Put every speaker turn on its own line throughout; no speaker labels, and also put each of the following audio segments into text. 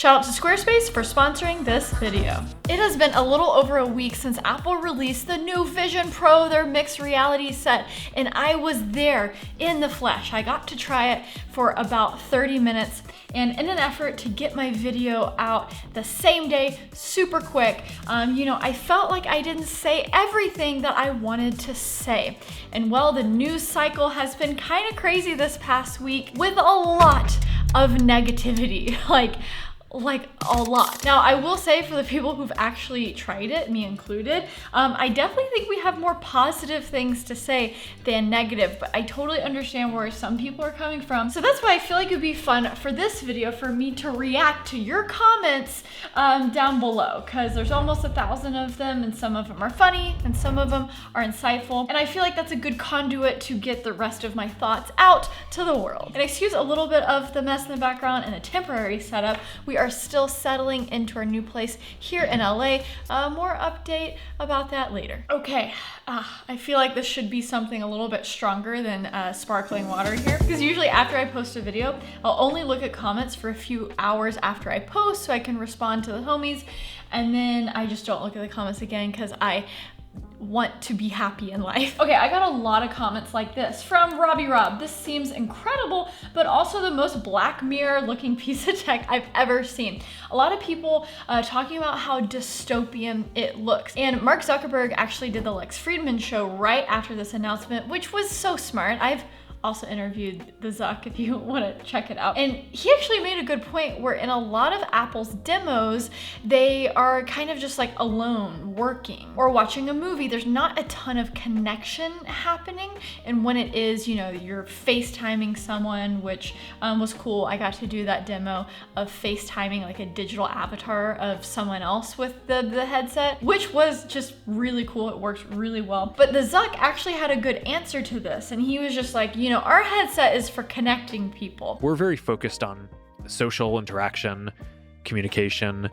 Shout out to Squarespace for sponsoring this video. It has been a little over a week since Apple released the new Vision Pro, their mixed reality set, and I was there in the flesh. I got to try it for about 30 minutes, and in an effort to get my video out the same day, super quick, I felt like I didn't say everything that I wanted to say. And well, the news cycle has been kind of crazy this past week with a lot of negativity, like a lot. Now, I will say for the people who've actually tried it, me included, I definitely think we have more positive things to say than negative, but I totally understand where some people are coming from. So that's why I feel like it'd be fun for this video for me to react to your comments down below, because there's almost 1,000 of them, and some of them are funny and some of them are insightful. And I feel like that's a good conduit to get the rest of my thoughts out to the world. And excuse a little bit of the mess in the background and a temporary setup. We are still settling into our new place here in LA. More update about that later. Okay, I feel like this should be something a little bit stronger than sparkling water here, because usually after I post a video, I'll only look at comments for a few hours after I post so I can respond to the homies, and then I just don't look at the comments again because I want to be happy in life. Okay, I got a lot of comments like this from Robbie Rob. This seems incredible, but also the most Black Mirror looking piece of tech I've ever seen. A lot of people talking about how dystopian it looks. And Mark Zuckerberg actually did the Lex Fridman show right after this announcement, which was so smart. I've also interviewed the Zuck if you want to check it out. And he actually made a good point where in a lot of Apple's demos, they are kind of just like alone working or watching a movie. There's not a ton of connection happening. And when it is, you're FaceTiming someone, which was cool. I got to do that demo of FaceTiming like a digital avatar of someone else with the headset, which was just really cool. It worked really well. But the Zuck actually had a good answer to this. And he was just like, our headset is for connecting people.
We're very focused on social interaction, communication.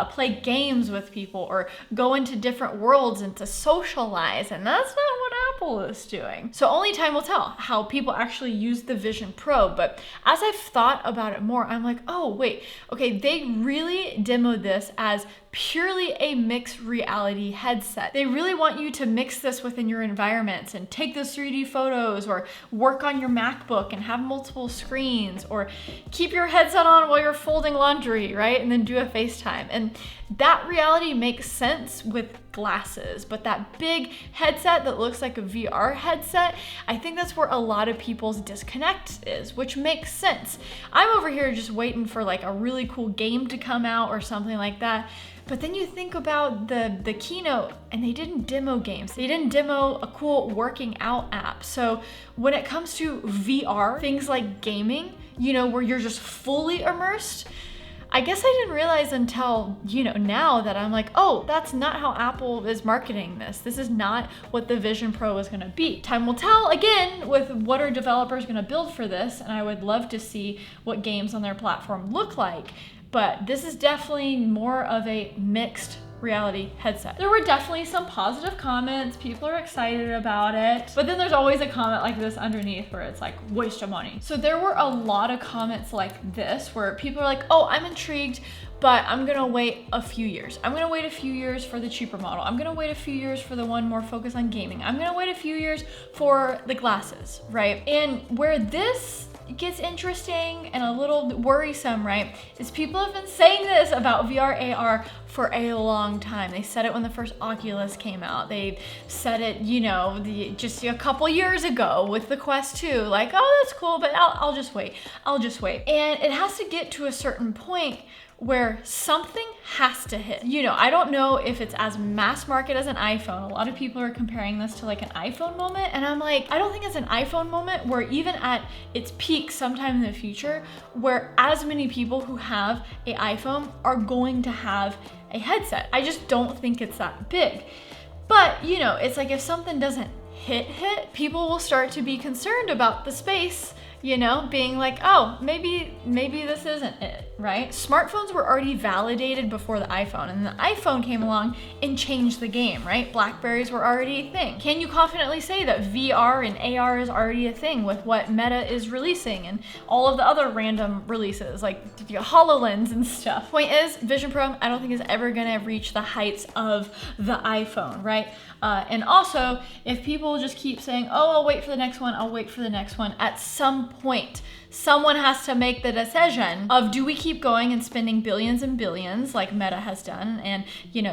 Play games with people or go into different worlds and to socialize, and that's not what Apple is doing. So only time will tell how people actually use the Vision Pro, but as I've thought about it more, I'm like, oh wait, okay, they really demoed this as purely a mixed reality headset. They really want you to mix this within your environments and take those 3D photos or work on your MacBook and have multiple screens or keep your headset on while you're folding laundry, right? And then do a FaceTime. And that reality makes sense with glasses, but that big headset that looks like a VR headset, I think that's where a lot of people's disconnect is, which makes sense. I'm over here just waiting for like a really cool game to come out or something like that. But then you think about the keynote and they didn't demo games. They didn't demo a cool working out app. So when it comes to VR, things like gaming, where you're just fully immersed, I guess I didn't realize until, now that I'm like, oh, that's not how Apple is marketing this. This is not what the Vision Pro is gonna be. Time will tell, again, with what are developers gonna build for this, and I would love to see what games on their platform look like. But this is definitely more of a mixed reality headset. There were definitely some positive comments. People are excited about it. But then there's always a comment like this underneath where it's like, waste of money. So there were a lot of comments like this where people are like, oh, I'm intrigued, but I'm gonna wait a few years. I'm gonna wait a few years for the cheaper model. I'm gonna wait a few years for the one more focused on gaming. I'm gonna wait a few years for the glasses, right? And where this gets interesting and a little worrisome, right, is people have been saying this about VR AR for a long time. They said it when the first Oculus came out. They said it, just a couple years ago with the Quest 2, like, oh, that's cool, but I'll just wait. I'll just wait. And it has to get to a certain point where something has to hit. I don't know if it's as mass market as an iPhone. A lot of people are comparing this to like an iPhone moment, and I'm like, I don't think it's an iPhone moment where even at its peak sometime in the future, where as many people who have an iPhone are going to have a headset. I just don't think it's that big. But it's like if something doesn't hit, people will start to be concerned about the space, being like, oh, maybe this isn't it. right? Smartphones were already validated before the iPhone, and the iPhone came along and changed the game, right? Blackberries were already a thing. Can you confidently say that VR and AR is already a thing with what Meta is releasing and all of the other random releases like HoloLens and stuff? Point is, Vision Pro, I don't think is ever gonna reach the heights of the iPhone, right? And also, if people just keep saying, oh, I'll wait for the next one, I'll wait for the next one, at some point, someone has to make the decision of, do we keep going and spending billions and billions like Meta has done, and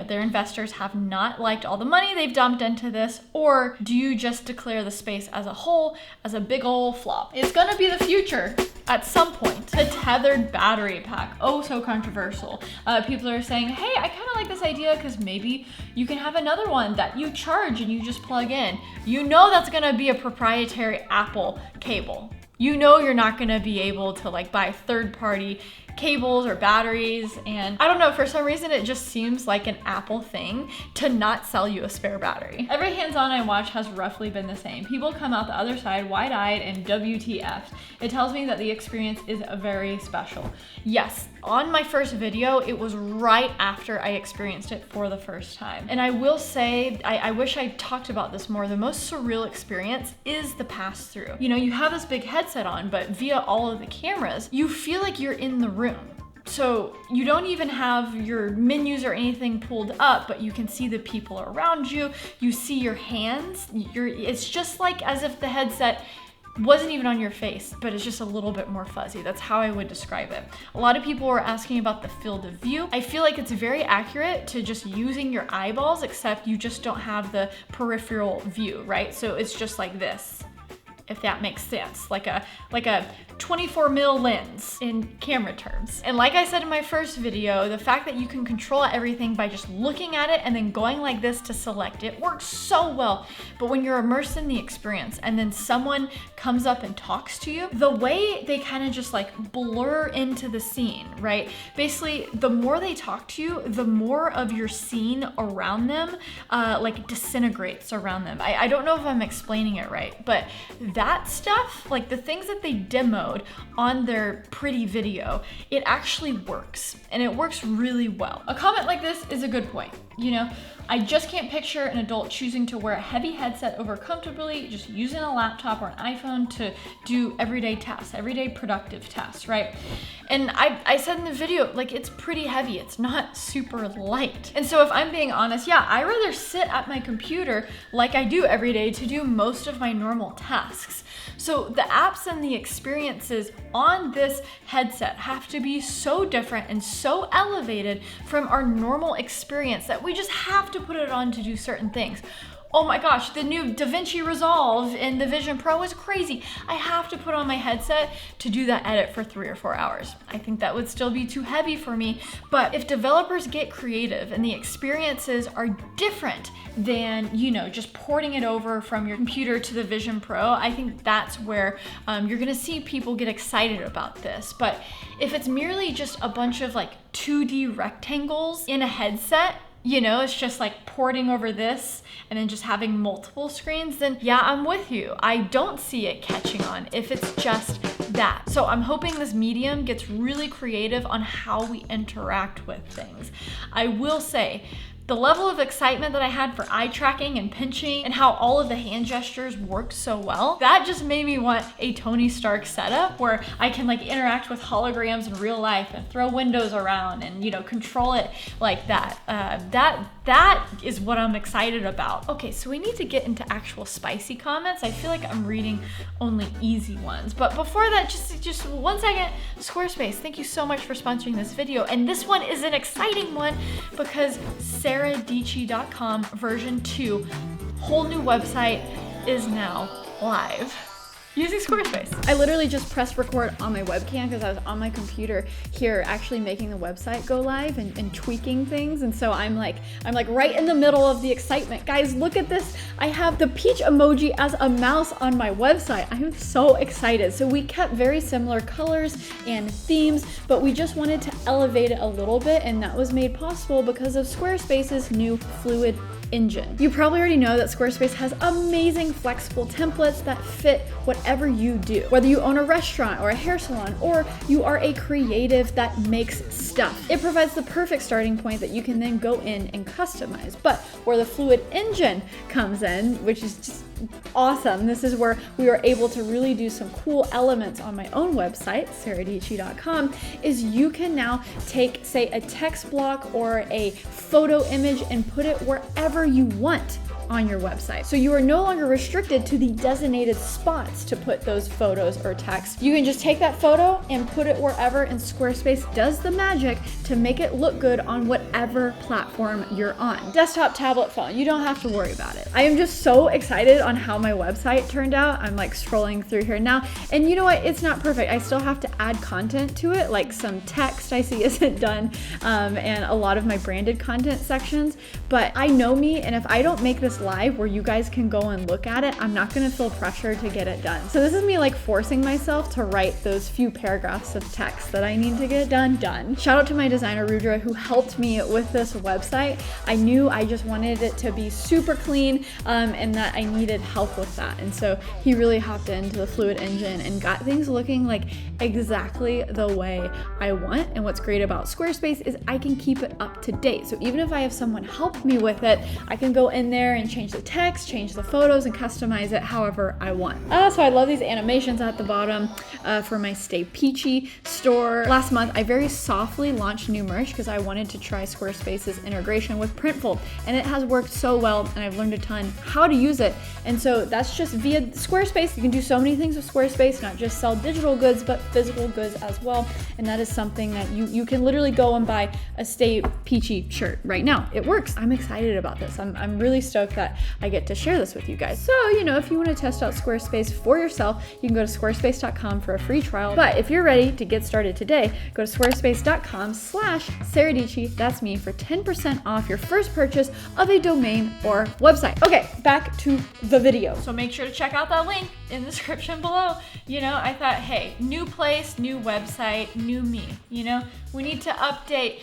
their investors have not liked all the money they've dumped into this, or do you just declare the space as a whole as a big old flop? It's gonna be the future at some point. The tethered battery pack, oh so controversial. People are saying, hey, I kind of like this idea because maybe you can have another one that you charge and you just plug in. That's gonna be a proprietary Apple cable. You're not gonna be able to buy third-party cables or batteries, and I don't know, for some reason it just seems like an Apple thing to not sell you a spare battery. Every hands-on I watch has roughly been the same. People come out the other side wide-eyed and WTF. It tells me that the experience is very special. Yes, on my first video, it was right after I experienced it for the first time. And I will say, I wish I talked about this more. The most surreal experience is the pass-through. You have this big headset on, but via all of the cameras, you feel like you're in the room. So you don't even have your menus or anything pulled up, but you can see the people around you. You see your hands. It's just like as if the headset wasn't even on your face, but it's just a little bit more fuzzy. That's how I would describe it. A lot of people were asking about the field of view. I feel like it's very accurate to just using your eyeballs, except you just don't have the peripheral view, right? So it's just like this, if that makes sense, like a 24 mil lens in camera terms. And like I said in my first video, the fact that you can control everything by just looking at it and then going like this to select it works so well. But when you're immersed in the experience and then someone comes up and talks to you, the way they kind of just blur into the scene, right? Basically, the more they talk to you, the more of your scene around them disintegrates around them. I don't know if I'm explaining it right, but that stuff, the things that they demoed on their pretty video, it actually works, and it works really well. A comment like this is a good point. I just can't picture an adult choosing to wear a heavy headset over comfortably, just using a laptop or an iPhone to do everyday tasks, everyday productive tasks, right? And I said in the video, it's pretty heavy. It's not super light. And so if I'm being honest, yeah, I rather sit at my computer like I do every day to do most of my normal tasks. So the apps and the experiences on this headset have to be so different and so elevated from our normal experience that we just have to put it on to do certain things. Oh my gosh, the new DaVinci Resolve in the Vision Pro is crazy. I have to put on my headset to do that edit for 3 or 4 hours. I think that would still be too heavy for me, but if developers get creative and the experiences are different than, just porting it over from your computer to the Vision Pro, I think that's where you're gonna see people get excited about this. But if it's merely just a bunch of 2D rectangles in a headset, it's just porting over this and then just having multiple screens, then yeah, I'm with you. I don't see it catching on if it's just that. So I'm hoping this medium gets really creative on how we interact with things. I will say, the level of excitement that I had for eye tracking and pinching and how all of the hand gestures worked so well, that just made me want a Tony Stark setup where I can interact with holograms in real life and throw windows around and control it like that. That is what I'm excited about. Okay, so we need to get into actual spicy comments. I feel like I'm reading only easy ones. But before that, just 1 second, Squarespace, thank you so much for sponsoring this video. And this one is an exciting one because sarad.com version 2, whole new website, is now live using Squarespace. I literally just pressed record on my webcam because I was on my computer here actually making the website go live and tweaking things. And so I'm right in the middle of the excitement. Guys, look at this. I have the peach emoji as a mouse on my website. I am so excited. So we kept very similar colors and themes, but we just wanted to elevate it a little bit, and that was made possible because of Squarespace's new Fluid engine. You probably already know that Squarespace has amazing flexible templates that fit whatever you do. Whether you own a restaurant or a hair salon, or you are a creative that makes stuff, it provides the perfect starting point that you can then go in and customize. But where the Fluid engine comes in, which is just awesome, this is where we are able to really do some cool elements on my own website, saradietschy.com, is you can now take, say, a text block or a photo image and put it wherever you want on your website. So you are no longer restricted to the designated spots to put those photos or text. You can just take that photo and put it wherever, and Squarespace does the magic to make it look good on whatever platform you're on. Desktop, tablet, phone, you don't have to worry about it. I am just so excited on how my website turned out. I'm like scrolling through here now, and you know what? It's not perfect. I still have to add content to it, like some text I see isn't done, and a lot of my branded content sections, but I know me, and if I don't make this live where you guys can go and look at it, I'm not gonna feel pressure to get it done. So this is me like forcing myself to write those few paragraphs of text that I need to get done. Shout out to my designer Rudra, who helped me with this website. I knew I just wanted it to be super clean, and that I needed help with that. And so he really hopped into the Fluid engine and got things looking like exactly the way I want. And what's great about Squarespace is I can keep it up to date. So even if I have someone help me with it, I can go in there and change the text, change the photos, and customize it however I want. So I love these animations at the bottom for my Stay Peachy store. Last month, I very softly launched new merch because I wanted to try Squarespace's integration with Printful, and it has worked so well, and I've learned a ton how to use it. And so that's just via Squarespace. You can do so many things with Squarespace, not just sell digital goods, but physical goods as well. And that is something that you can literally go and buy a Stay Peachy shirt right now. It works. I'm excited about this. I'm really stoked that I get to share this with you guys. So, if you want to test out Squarespace for yourself, you can go to squarespace.com for a free trial. But if you're ready to get started today, go to squarespace.com/saradietschy, that's me, for 10% off your first purchase of a domain or website. Okay, back to the video. So make sure to check out that link in the description below. I thought, hey, new place, new website, new me. We need to update,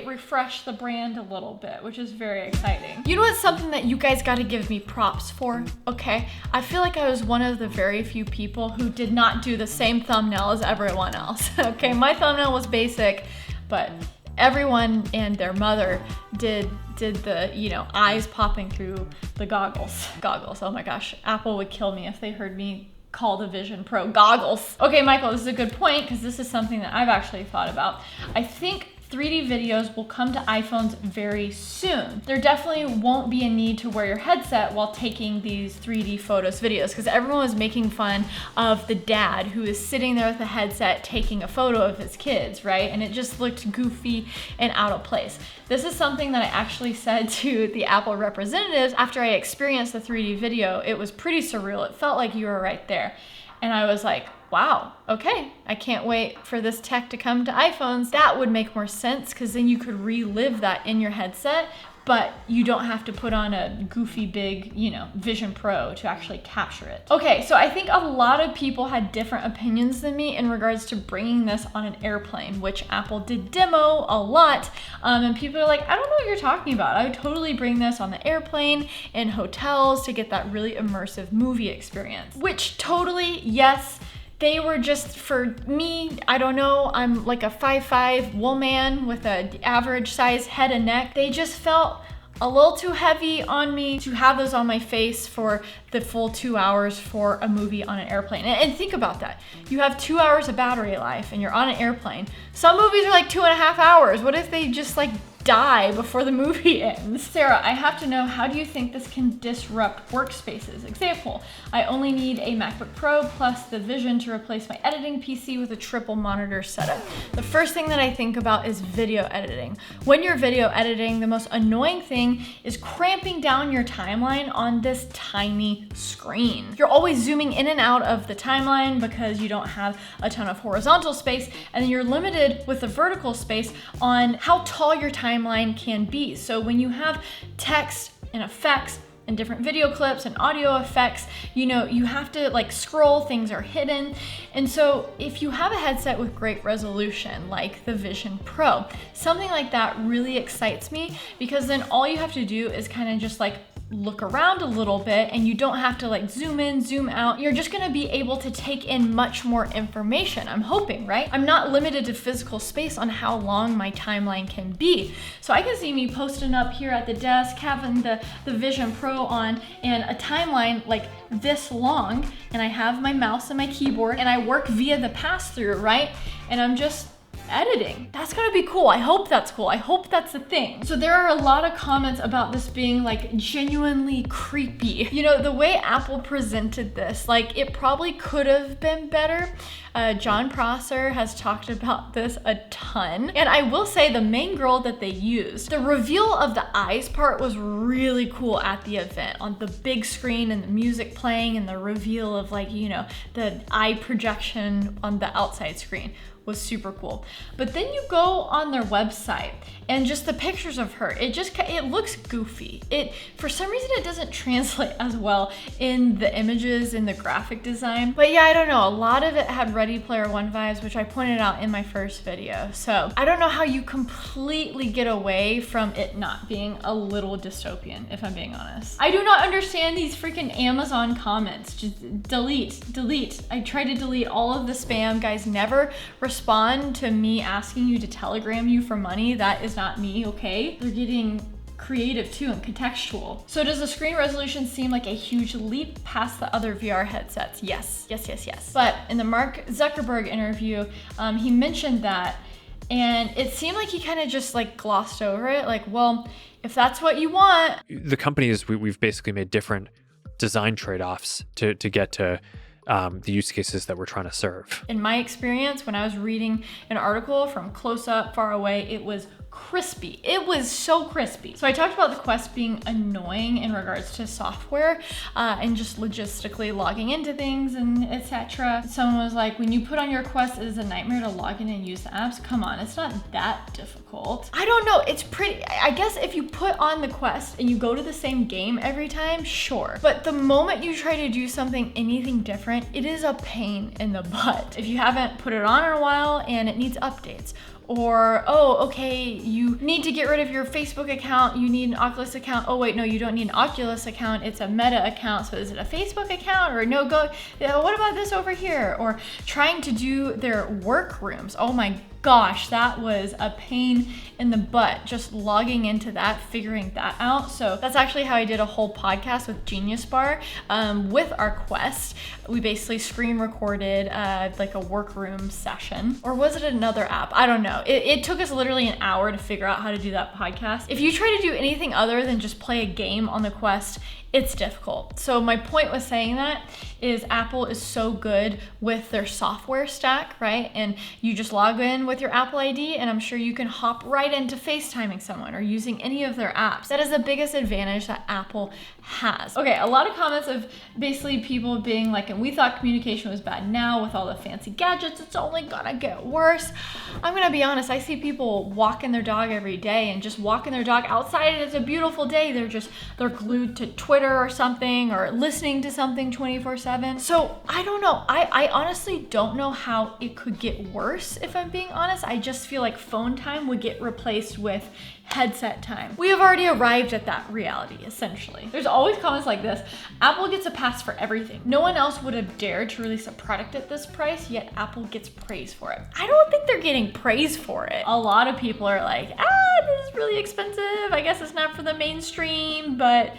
refresh the brand a little bit, which is very exciting. You know what's something that you guys got to give me props for? Okay, I feel like I was one of the very few people who did not do the same thumbnail as everyone else. Okay, my thumbnail was basic, but everyone and their mother did the eyes popping through the goggles. Oh my gosh, Apple would kill me if they heard me call the Vision Pro goggles. Okay, Michael, this is a good point because this is something that I've actually thought about. I think 3D videos will come to iPhones very soon. There definitely won't be a need to wear your headset while taking these 3D photos, videos, because everyone was making fun of the dad who is sitting there with a headset taking a photo of his kids, right? And it just looked goofy and out of place. This is something that I actually said to the Apple representatives after I experienced the 3D video. It was pretty surreal. It felt like you were right there. And I was like, wow, okay, I can't wait for this tech to come to iPhones. That would make more sense because then you could relive that in your headset, but you don't have to put on a goofy big, Vision Pro to actually capture it. Okay, so I think a lot of people had different opinions than me in regards to bringing this on an airplane, which Apple did demo a lot. And people are like, I don't know what you're talking about. I would totally bring this on the airplane, in hotels, to get that really immersive movie experience. Which totally, yes, they were just, for me, I don't know, I'm like a 5'5" woman with an average size head and neck. They just felt a little too heavy on me to have those on my face for the full 2 hours for a movie on an airplane. And think about that. You have 2 hours of battery life and you're on an airplane. Some movies are like 2.5 hours. What if they just die before the movie ends? Sarah, I have to know, how do you think this can disrupt workspaces? Example, I only need a MacBook Pro plus the Vision to replace my editing PC with a triple monitor setup. The first thing that I think about is video editing. When you're video editing, the most annoying thing is cramping down your timeline on this tiny screen. You're always zooming in and out of the timeline because you don't have a ton of horizontal space, and then you're limited with the vertical space on how tall your timeline can be. So when you have text and effects and different video clips and audio effects. You know, you have to like scroll, things are hidden. And so if you have a headset with great resolution, like the Vision Pro, something like that really excites me, because then all you have to do is kind of just like look around a little bit, and you don't have to like zoom in, zoom out. You're just gonna be able to take in much more information, I'm hoping, right? I'm not limited to physical space on how long my timeline can be. So I can see me posting up here at the desk, having the Vision Pro on, and a timeline like this long, and I have my mouse and my keyboard, and I work via the pass-through, right? And I'm just editing. That's gonna be cool. I hope that's cool. I hope that's a thing. So there are a lot of comments about this being like genuinely creepy. You know, the way Apple presented this, like it probably could have been better. John Prosser has talked about this a ton. And I will say the main girl that they used, the reveal of the eyes part was really cool at the event, on the big screen and the music playing and the reveal of like, you know, the eye projection on the outside screen was super cool. But then you go on their website and just the pictures of her, it looks goofy. For some reason it doesn't translate as well in the images and the graphic design. But yeah, I don't know, a lot of it had Ready Player One vibes, which I pointed out in my first video. So I don't know how you completely get away from it not being a little dystopian, if I'm being honest. I do not understand these freaking Amazon comments. Just delete. I try to delete all of the spam. Guys, never respond to me asking you to telegram you for money. That is not me, okay? They're getting creative too and contextual. So does the screen resolution seem like a huge leap past the other VR headsets? Yes. But in the Mark Zuckerberg interview, he mentioned that, and it seemed like he kind of just like glossed over it. Like, well, if that's what you want.
The companies, we've basically made different design trade-offs to get to the use cases that we're trying to serve.
In my experience, when I was reading an article from close up, far away, it was crispy. It was so crispy. So I talked about the Quest being annoying in regards to software and just logistically logging into things and etc. Someone was like, when you put on your Quest, it is a nightmare to log in and use the apps. Come on, it's not that difficult. I don't know, it's pretty, I guess if you put on the Quest and you go to the same game every time, sure. But the moment you try to do anything different, it is a pain in the butt. If you haven't put it on in a while and it needs updates, or, oh, okay, you need to get rid of your Facebook account, you need an Oculus account. Oh wait, no, you don't need an Oculus account, it's a Meta account. So is it a Facebook account, or no, what about this over here? Or trying to do their workrooms. Oh my gosh, that was a pain in the butt, just logging into that, figuring that out. So that's actually how I did a whole podcast with Genius Bar with our Quest. We basically screen recorded like a workroom session. Or was it another app? I don't know. It took us literally an hour to figure out how to do that podcast. If you try to do anything other than just play a game on the Quest, it's difficult. So my point with saying that is Apple is so good with their software stack, right? And you just log in with your Apple ID, and I'm sure you can hop right into FaceTiming someone or using any of their apps. That is the biggest advantage that Apple has. Okay, a lot of comments of basically people being like, and we thought communication was bad. Now with all the fancy gadgets, it's only gonna get worse. I'm gonna be honest, I see people walking their dog every day and just walking their dog outside, and it's a beautiful day. They're glued to Twitter or something, or listening to something 24/7. So I don't know. I honestly don't know how it could get worse, if I'm being honest. I just feel like phone time would get replaced with headset time. We have already arrived at that reality, essentially. There's always comments like this: Apple gets a pass for everything. No one else would have dared to release a product at this price, yet Apple gets praise for it. I don't think they're getting praise for it. A lot of people are like, this is really expensive. I guess it's not for the mainstream, but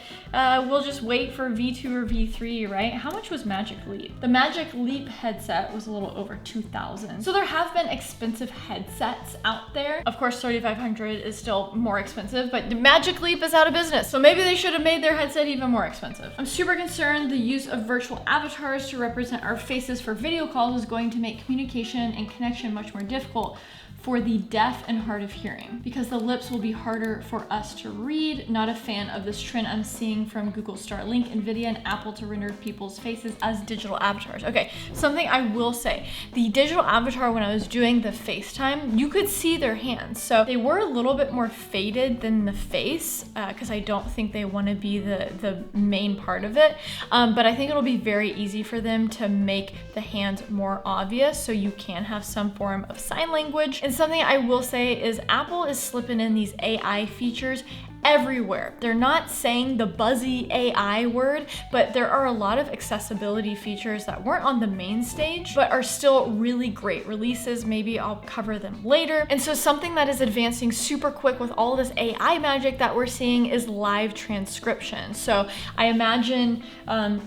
we'll just wait for V2 or V3, right? How much was Magic Leap? The Magic Leap headset was a little over $2,000. So there have been expensive headsets out there. Of course, 3500 is still more expensive, but the Magic Leap is out of business. So maybe they should have made their headset even more expensive. I'm super concerned the use of virtual avatars to represent our faces for video calls is going to make communication and connection much more difficult. for the deaf and hard of hearing because the lips will be harder for us to read. Not a fan of this trend I'm seeing from Google Starlink, Nvidia, and Apple to render people's faces as digital avatars. Okay, something I will say, the digital avatar, when I was doing the FaceTime, you could see their hands. So they were a little bit more faded than the face because I don't think they want to be the main part of it. But I think it'll be very easy for them to make the hands more obvious so you can have some form of sign language. And something I will say is Apple is slipping in these AI features everywhere. They're not saying the buzzy AI word, but there are a lot of accessibility features that weren't on the main stage, but are still really great releases. Maybe I'll cover them later. And so something that is advancing super quick with all this AI magic that we're seeing is live transcription. So I imagine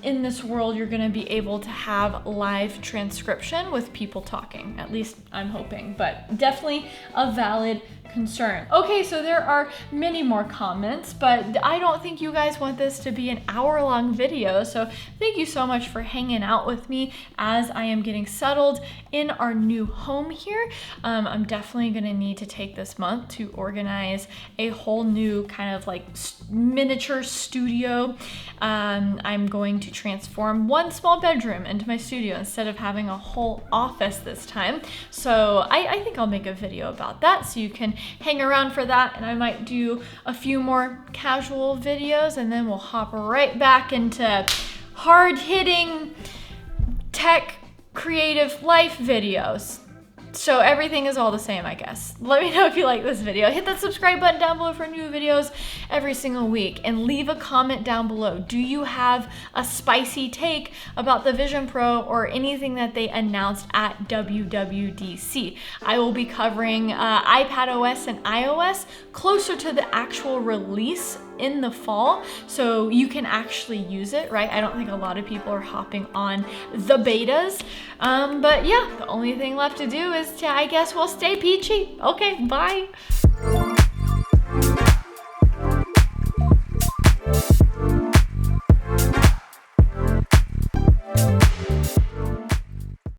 in this world, you're gonna be able to have live transcription with people talking. At least I'm hoping, but definitely a valid concern. Okay, so there are many more comments, but I don't think you guys want this to be an hour-long video, so thank you so much for hanging out with me as I am getting settled in our new home here. I'm definitely gonna need to take this month to organize a whole new kind of like miniature studio. I'm going to transform one small bedroom into my studio instead of having a whole office this time. So I think I'll make a video about that so you can hang around for that, and I might do a few more casual videos and then we'll hop right back into hard-hitting tech creative life videos. So everything is all the same, I guess. Let me know if you like this video. Hit that subscribe button down below for new videos every single week, and leave a comment down below. Do you have a spicy take about the Vision Pro or anything that they announced at WWDC? I will be covering iPadOS and iOS closer to the actual release in the fall, so you can actually use it, right? I don't think a lot of people are hopping on the betas, but yeah, the only thing left to do is to, I guess, we'll stay peachy. Okay, bye.